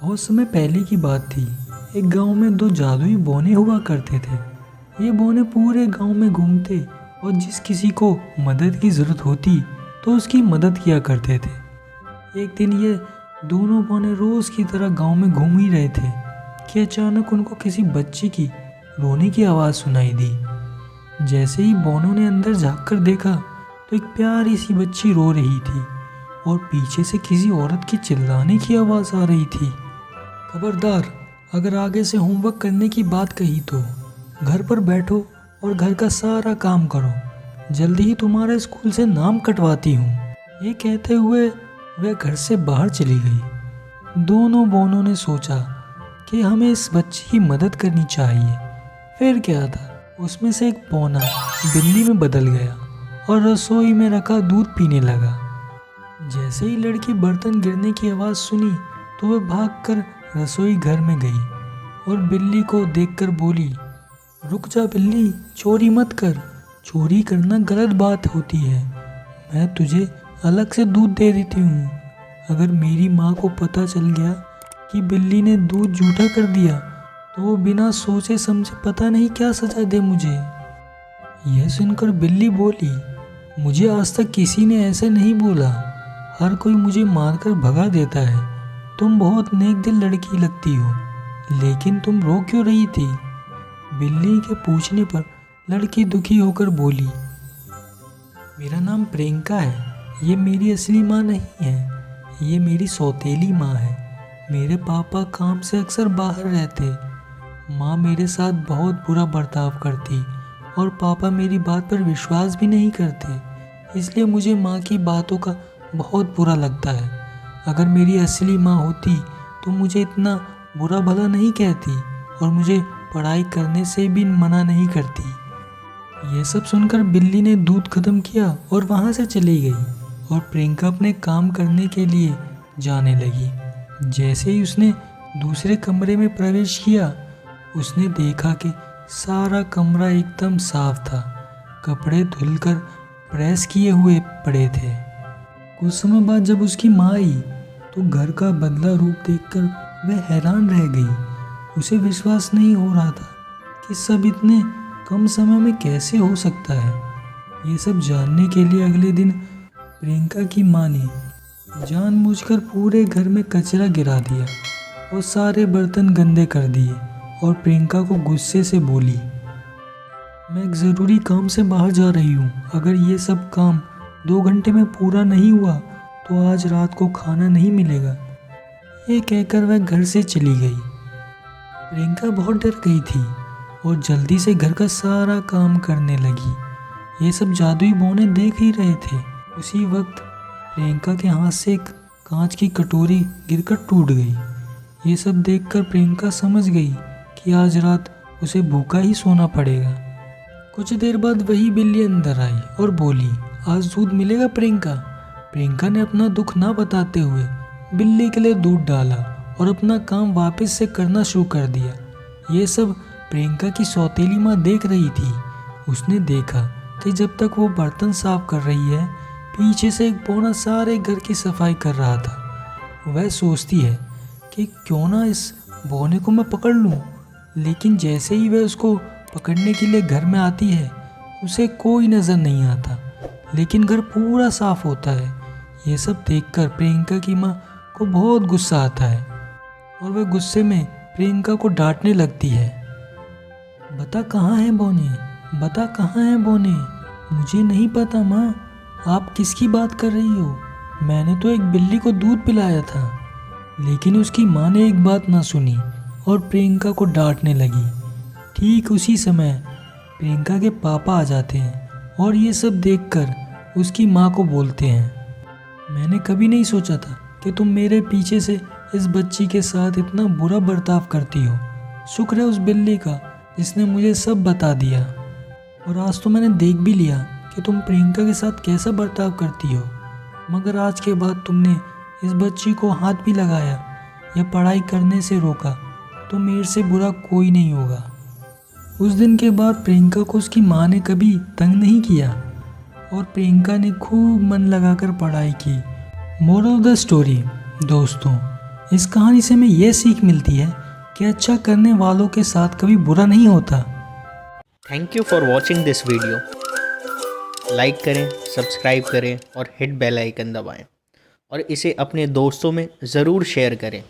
बहुत समय पहले की बात थी। एक गांव में दो जादुई बौने हुआ करते थे। ये बौने पूरे गांव में घूमते और जिस किसी को मदद की ज़रूरत होती तो उसकी मदद किया करते थे। एक दिन ये दोनों बौने रोज़ की तरह गांव में घूम ही रहे थे कि अचानक उनको किसी बच्ची की रोने की आवाज़ सुनाई दी। जैसे ही बौनों ने अंदर झांककर देखा तो एक प्यारी सी बच्ची रो रही थी और पीछे से किसी औरत की चिल्लाने की आवाज़ आ रही थी। खबरदार, अगर आगे से होमवर्क करने की बात कही तो घर पर बैठो और घर का सारा काम करो, जल्दी ही तुम्हारे स्कूल से नाम कटवाती हूँ। ये कहते हुए वह घर से बाहर चली गई। दोनों बौनों ने सोचा कि हमें इस बच्ची की मदद करनी चाहिए। फिर क्या था, उसमें से एक बौना बिल्ली में बदल गया और रसोई में रखा दूध पीने लगा। जैसे ही लड़की बर्तन गिरने की आवाज़ सुनी तो वह भागकर रसोई घर में गई और बिल्ली को देखकर बोली, रुक जा बिल्ली, चोरी मत कर। चोरी करना गलत बात होती है। मैं तुझे अलग से दूध दे देती हूँ। अगर मेरी माँ को पता चल गया कि बिल्ली ने दूध जूठा कर दिया तो वो बिना सोचे समझे पता नहीं क्या सजा दे मुझे। यह सुनकर बिल्ली बोली, मुझे आज तक किसी ने ऐसे नहीं बोला। हर कोई मुझे मारकर भगा देता है। तुम बहुत नेक दिल लड़की लगती हो, लेकिन तुम रो क्यों रही थी? बिल्ली के पूछने पर लड़की दुखी होकर बोली, मेरा नाम प्रियंका है। ये मेरी असली माँ नहीं है, ये मेरी सौतेली माँ है। मेरे पापा काम से अक्सर बाहर रहते। माँ मेरे साथ बहुत बुरा बर्ताव करती और पापा मेरी बात पर विश्वास भी नहीं करते। इसलिए मुझे माँ की बातों का बहुत बुरा लगता है। अगर मेरी असली माँ होती तो मुझे इतना बुरा भला नहीं कहती और मुझे पढ़ाई करने से भी मना नहीं करती। यह सब सुनकर बिल्ली ने दूध खत्म किया और वहाँ से चली गई और प्रियंका अपने काम करने के लिए जाने लगी। जैसे ही उसने दूसरे कमरे में प्रवेश किया, उसने देखा कि सारा कमरा एकदम साफ था। कपड़े धुलकर प्रेस किए हुए पड़े थे। कुछ समय बाद जब उसकी माँ आई तो घर का बदला रूप देखकर वह हैरान रह गई। उसे विश्वास नहीं हो रहा था कि सब इतने कम समय में कैसे हो सकता है। ये सब जानने के लिए अगले दिन प्रियंका की माँ ने जानबूझकर पूरे घर में कचरा गिरा दिया और सारे बर्तन गंदे कर दिए और प्रियंका को गुस्से से बोली, मैं एक ज़रूरी काम से बाहर जा रही हूँ। अगर ये सब काम 2 घंटे में पूरा नहीं हुआ तो आज रात को खाना नहीं मिलेगा। ये कहकर वह घर से चली गई। प्रियंका बहुत डर गई थी और जल्दी से घर का सारा काम करने लगी। ये सब जादुई बौने देख ही रहे थे। उसी वक्त प्रियंका के हाथ से एक कांच की कटोरी गिरकर टूट गई। ये सब देखकर प्रियंका समझ गई कि आज रात उसे भूखा ही सोना पड़ेगा। कुछ देर बाद वही बिल्ली अंदर आई और बोली, आज दूध मिलेगा प्रियंका। प्रियंका ने अपना दुख ना बताते हुए बिल्ली के लिए दूध डाला और अपना काम वापस से करना शुरू कर दिया। ये सब प्रियंका की सौतेली माँ देख रही थी। उसने देखा कि जब तक वो बर्तन साफ कर रही है, पीछे से एक बौना सारे घर की सफाई कर रहा था। वह सोचती है कि क्यों ना इस बौने को मैं पकड़ लूँ, लेकिन जैसे ही वह उसको पकड़ने के लिए घर में आती है, उसे कोई नज़र नहीं आता, लेकिन घर पूरा साफ होता है। ये सब देखकर प्रियंका की माँ को बहुत गुस्सा आता है और वह गुस्से में प्रियंका को डांटने लगती है। बता कहाँ है बौने, बता कहाँ है बौने। मुझे नहीं पता माँ, आप किसकी बात कर रही हो? मैंने तो एक बिल्ली को दूध पिलाया था। लेकिन उसकी माँ ने एक बात ना सुनी और प्रियंका को डांटने लगी। ठीक उसी समय प्रियंका के पापा आ जाते हैं और ये सब देखकर उसकी माँ को बोलते हैं, मैंने कभी नहीं सोचा था कि तुम मेरे पीछे से इस बच्ची के साथ इतना बुरा बर्ताव करती हो। शुक्र है उस बिल्ली का जिसने मुझे सब बता दिया, और आज तो मैंने देख भी लिया कि तुम प्रियंका के साथ कैसा बर्ताव करती हो। मगर आज के बाद तुमने इस बच्ची को हाथ भी लगाया या पढ़ाई करने से रोका तो मेरे से बुरा कोई नहीं होगा। उस दिन के बाद प्रियंका को उसकी माँ ने कभी तंग नहीं किया और प्रियंका ने खूब मन लगाकर पढ़ाई की। मोरल ऑफ द स्टोरी, दोस्तों, इस कहानी से हमें ये सीख मिलती है कि अच्छा करने वालों के साथ कभी बुरा नहीं होता। Thank you for watching this video. Like करें, सब्सक्राइब करें और हिट बेल आइकन दबाएं और इसे अपने दोस्तों में ज़रूर शेयर करें।